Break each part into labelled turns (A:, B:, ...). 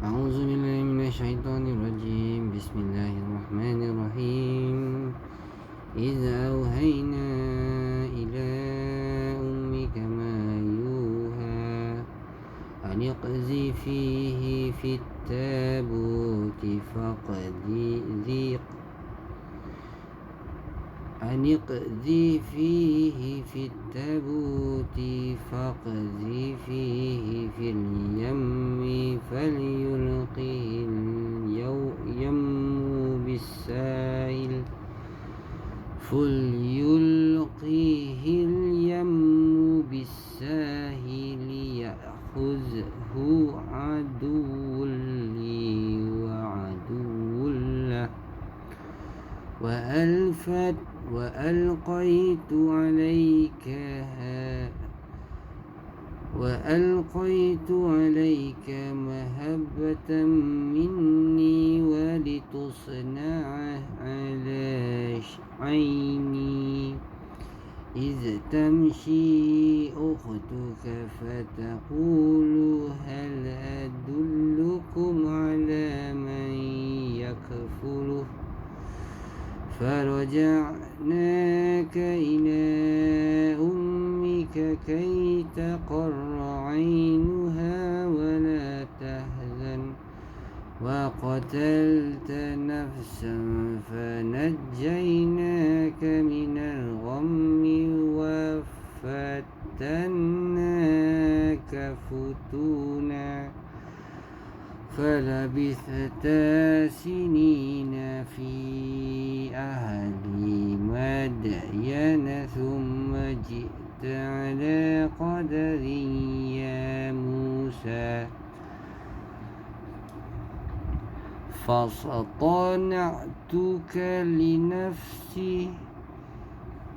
A: أعوذ بالله من الشيطان الرجيم. بسم الله الرحمن الرحيم. إذ أوهينا إلى أمك ما يوحى أن اقذفيه في التابوت فاقذفيه في اليم فليلقه اليم بالساهل يأخذه عدو لي وعدو له وألقيت عليك مهبة مني ولتصنع على عيني إذ تمشي أختك فتقول هل أدلكم على من يكفله فرجعناك إلى أمك كي تقر عينها ولا تحزن وقتلت نفسا فنجيناك من الغم وفتناك فتونا فلبثت سنين في أهل مدين ثم جئت على قدر يا موسى فاصطنعتك لنفسي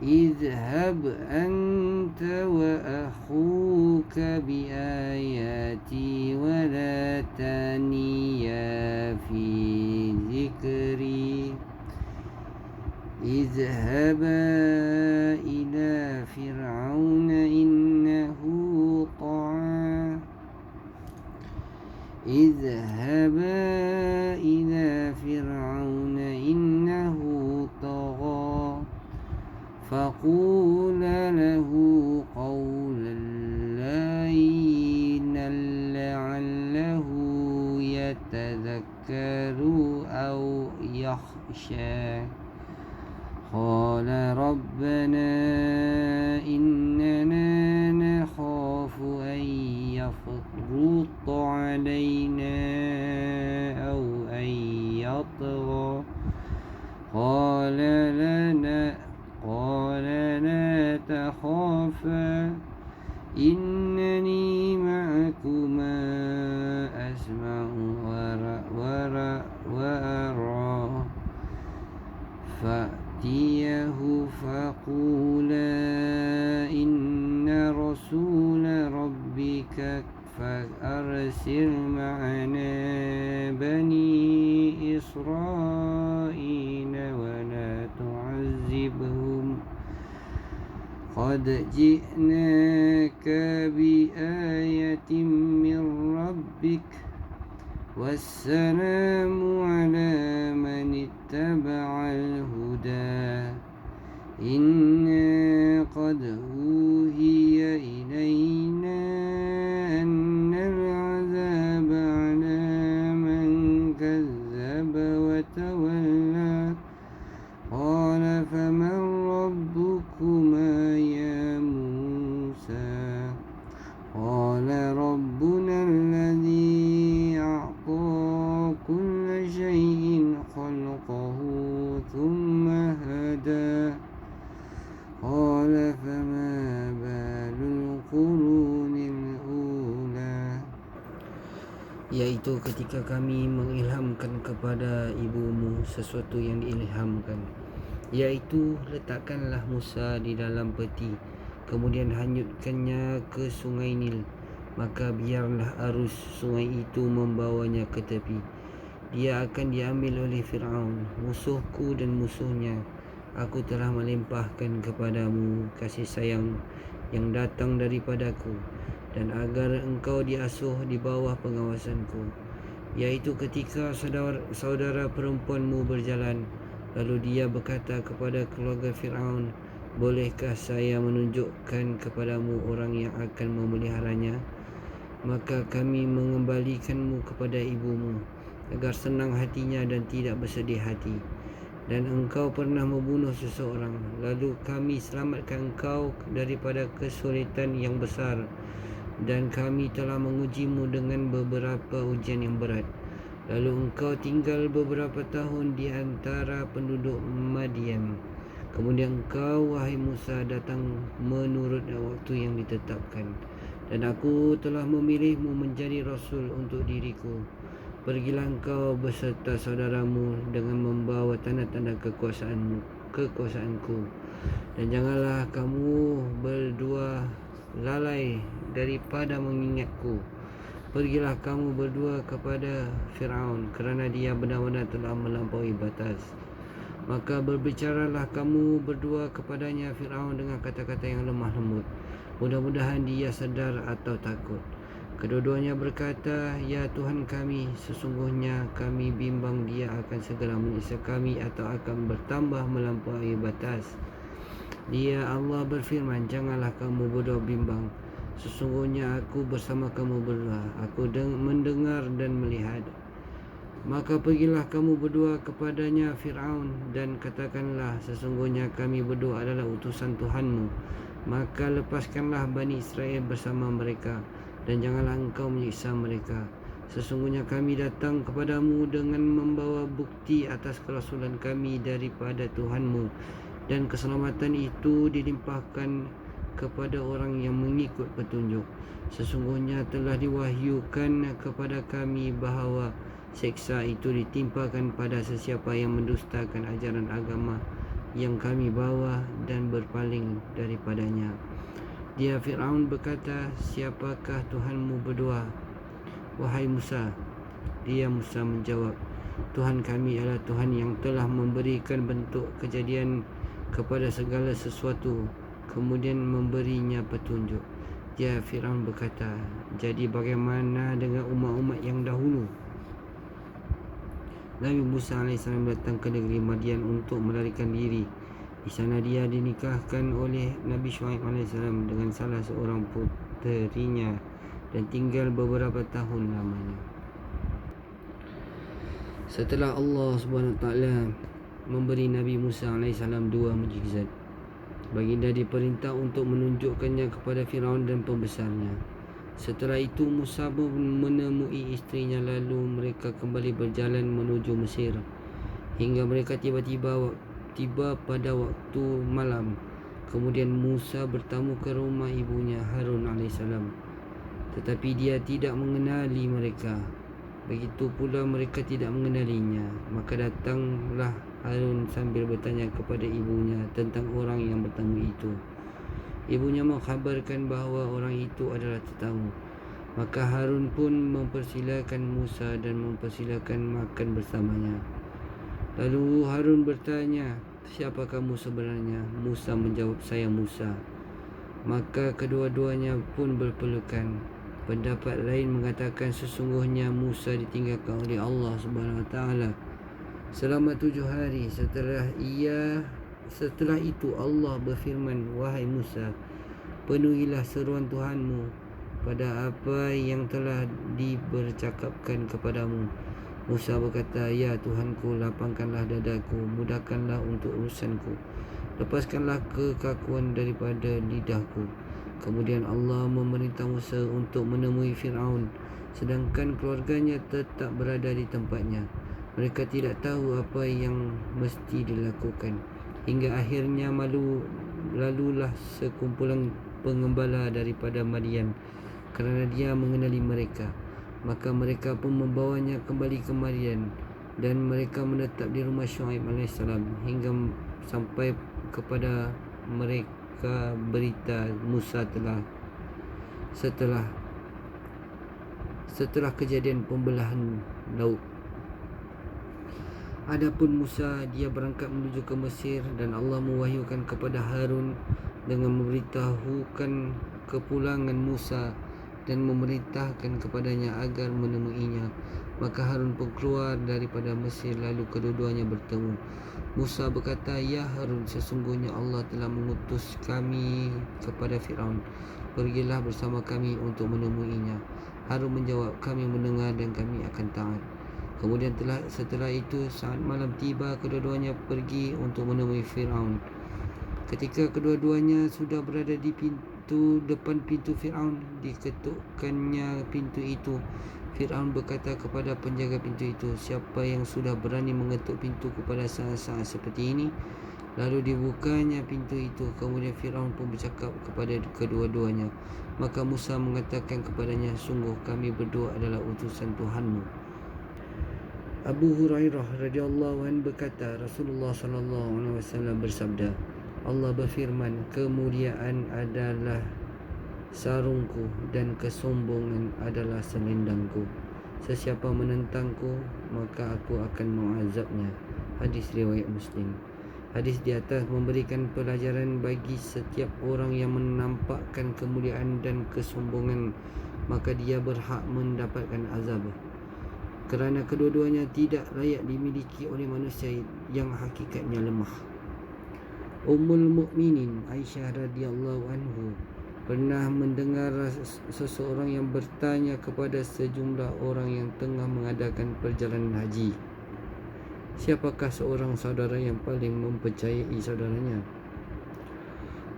A: اذهب أنت وأخوك بآياتي ولا تنيا في ذكري اذهبا إلى فرعون إنه طغى فقولا له قولا لينا لعله يتذكر أو يخشى قال ربنا إننا نخاف أن يفرط علينا أو أن يطغى قال لا تخافا إنني معكما أسمع وأرى فأتيه فقولا إن رسول ربك فأرسل معنا بني إسرائيل ولا تعذبهم قد جئناك بآية من ربك والسلام على من اتبع الهدى إنا قد أوحي إلينا أن العذاب على من كذب وتولى قال فمن ربكما يا موسى قال ربنا الذي أعطى كل شيء خلقه ثم هدى قال فما بال القرون الأولى. Yaitu ketika kami mengilhamkan kepada ibumu sesuatu yang diilhamkan, yaitu letakkanlah Musa di dalam peti, kemudian hanyutkannya ke sungai Nil, maka biarlah arus sungai itu membawanya ke tepi. Dia akan diambil oleh Fir'aun, musuhku dan musuhnya. Aku telah melimpahkan kepadamu kasih sayang yang datang daripadaku, dan agar engkau diasuh di bawah pengawasanku. Yaitu ketika saudara perempuanmu berjalan, lalu dia berkata kepada keluarga Fir'aun, bolehkah saya menunjukkan kepadamu orang yang akan memeliharanya? Maka kami mengembalikanmu kepada ibumu, agar senang hatinya dan tidak bersedih hati. Dan engkau pernah membunuh seseorang, lalu kami selamatkan engkau daripada kesulitan yang besar. Dan kami telah mengujimu dengan beberapa ujian yang berat. Lalu engkau tinggal beberapa tahun di antara penduduk Madian. Kemudian engkau, wahai Musa, datang menurut waktu yang ditetapkan. Dan aku telah memilihmu menjadi rasul untuk diriku. Pergilah engkau beserta saudaramu dengan membawa tanda-tanda kekuasaanku. Dan janganlah kamu berdua lalai daripada mengingatku. Pergilah kamu berdua kepada Fir'aun, kerana dia benar-benar telah melampaui batas. Maka berbicaralah kamu berdua kepadanya Fir'aun dengan kata-kata yang lemah lembut. Mudah-mudahan dia sedar atau takut. Kedua-duanya berkata, ya Tuhan kami, sesungguhnya kami bimbang dia akan segera menyiksa kami atau akan bertambah melampaui batas. Dia Allah berfirman, janganlah kamu berdua bimbang. Sesungguhnya aku bersama kamu berdua. Aku mendengar dan melihat. Maka pergilah kamu berdua kepadanya Fir'aun dan katakanlah, sesungguhnya kami berdua adalah utusan Tuhanmu. Maka lepaskanlah Bani Israel bersama mereka, dan janganlah engkau menyiksa mereka. Sesungguhnya kami datang kepadamu dengan membawa bukti atas kerasulan kami daripada Tuhanmu, dan keselamatan itu dilimpahkan kepada orang yang mengikut petunjuk. Sesungguhnya telah diwahyukan kepada kami bahawa seksa itu ditimpakan pada sesiapa yang mendustakan ajaran agama yang kami bawa dan berpaling daripadanya. Dia Fir'aun berkata, siapakah Tuhanmu berdua, wahai Musa? Dia Musa menjawab, Tuhan kami adalah Tuhan yang telah memberikan bentuk kejadian kepada segala sesuatu, kemudian memberinya petunjuk. Dia Fir'aun berkata, jadi bagaimana dengan umat-umat yang dahulu? Nabi Musa AS datang ke negeri Madian untuk melarikan diri. Di sana dia dinikahkan oleh Nabi Shu'aib AS dengan salah seorang puterinya dan tinggal beberapa tahun lamanya. Setelah Allah SWT memberi Nabi Musa AS 2 mukjizat, baginda diperintah untuk menunjukkannya kepada Firaun dan pembesarnya. Setelah itu Musa menemui istrinya, lalu mereka kembali berjalan menuju Mesir hingga mereka tiba pada waktu malam. Kemudian Musa bertamu ke rumah ibunya Harun AS, tetapi dia tidak mengenali mereka. Begitu pula mereka tidak mengenalinya. Maka datanglah Harun sambil bertanya kepada ibunya tentang orang yang bertamu itu. Ibunya mengkhabarkan bahawa orang itu adalah tetamu. Maka Harun pun mempersilakan Musa dan mempersilakan makan bersamanya. Lalu Harun bertanya, siapa kamu sebenarnya? Musa menjawab, saya Musa. Maka kedua-duanya pun berpelukan. Pendapat lain mengatakan sesungguhnya Musa ditinggalkan oleh Allah SWT selama 7 hari. Setelah itu Allah berfirman, wahai Musa, penuhilah seruan Tuhanmu pada apa yang telah dibercakapkan kepadamu. Musa berkata, ya Tuhanku, lapangkanlah dadaku, mudahkanlah untuk urusanku, lepaskanlah kekakuan daripada lidahku. Kemudian Allah memerintah Musa untuk menemui Fir'aun, sedangkan keluarganya tetap berada di tempatnya. Mereka tidak tahu apa yang mesti dilakukan. Hingga akhirnya lalulah sekumpulan pengembala daripada Madian, kerana dia mengenali mereka. Maka mereka pun membawanya kembali ke Madian, dan mereka menetap di rumah Shu'aib AS hingga sampai kepada mereka berita Musa setelah kejadian pembelahan laut. Adapun Musa, dia berangkat menuju ke Mesir, dan Allah mewahyukan kepada Harun dengan memberitahukan kepulangan Musa dan memerintahkan kepadanya agar menemuinya. Maka Harun pun keluar daripada Mesir, lalu kedua-duanya bertemu. Musa berkata, "Ya Harun, sesungguhnya Allah telah mengutus kami kepada Firaun. Pergilah bersama kami untuk menemuinya." Harun menjawab, "Kami mendengar dan kami akan taat." Kemudian setelah itu saat malam tiba, kedua-duanya pergi untuk menemui Firaun. Ketika kedua-duanya sudah berada di depan pintu Firaun, diketukkannya pintu itu. Firaun berkata kepada penjaga pintu itu, "Siapa yang sudah berani mengetuk pintuku pada saat-saat seperti ini?" Lalu dibukanya pintu itu. Kemudian Firaun pun bercakap kepada kedua-duanya. Maka Musa mengatakan kepadanya, "Sungguh kami berdua adalah utusan Tuhanmu." Abu Hurairah radhiyallahu anhu berkata, Rasulullah sallallahu alaihi wasallam bersabda, Allah berfirman, "Kemuliaan adalah sarungku dan kesombongan adalah selendangku. Sesiapa menentangku, maka aku akan mengazabnya." Hadis riwayat Muslim. Hadis di atas memberikan pelajaran bagi setiap orang yang menampakkan kemuliaan dan kesombongan, maka dia berhak mendapatkan azab, kerana kedua-duanya tidak layak dimiliki oleh manusia yang hakikatnya lemah. Ummul Mukminin Aisyah radhiyallahu anhu pernah mendengar seseorang yang bertanya kepada sejumlah orang yang tengah mengadakan perjalanan haji, "Siapakah seorang saudara yang paling mempercayai saudaranya?"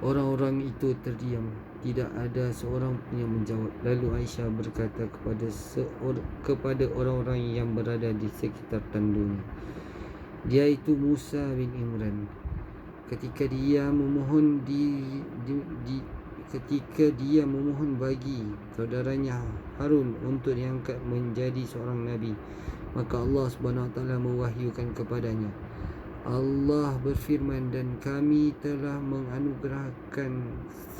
A: Orang-orang itu terdiam. Tidak ada seorang pun yang menjawab. Lalu Aisyah berkata kepada orang-orang yang berada di sekitar tandunya, "Dia itu Musa bin Imran. Ketika dia memohon bagi saudaranya Harun untuk diangkat menjadi seorang nabi, maka Allah Subhanahu Wa Taala mewahyukan kepadanya. Allah berfirman, dan kami telah menganugerahkan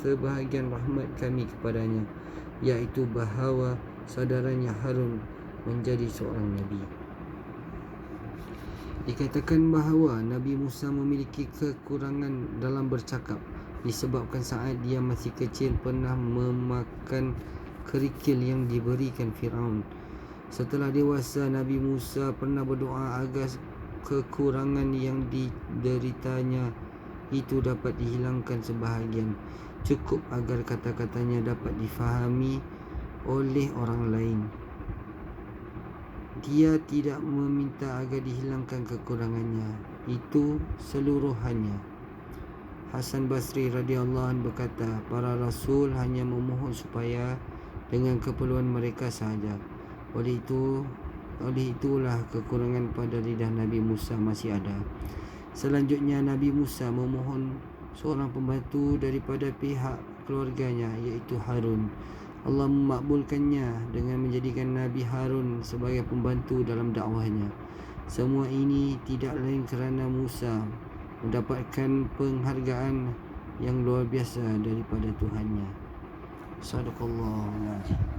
A: sebahagian rahmat kami kepadanya, iaitu bahawa saudaranya Harun menjadi seorang nabi." Dikatakan bahawa Nabi Musa memiliki kekurangan dalam bercakap, disebabkan saat dia masih kecil pernah memakan kerikil yang diberikan Firaun. Setelah dewasa, Nabi Musa pernah berdoa agar kekurangan yang dideritanya itu dapat dihilangkan sebahagian, cukup agar kata-katanya dapat difahami oleh orang lain. Dia tidak meminta agar dihilangkan kekurangannya itu seluruhannya. Hasan Basri radhiyallahu anhu berkata, para rasul hanya memohon supaya dengan keperluan mereka sahaja. Oleh itulah kekurangan pada lidah Nabi Musa masih ada. Selanjutnya Nabi Musa memohon seorang pembantu daripada pihak keluarganya, iaitu Harun. Allah memakbulkannya dengan menjadikan Nabi Harun sebagai pembantu dalam dakwahnya. Semua ini tidak lain kerana Musa mendapatkan penghargaan yang luar biasa daripada Tuhannya. Sadaqallahu alazim.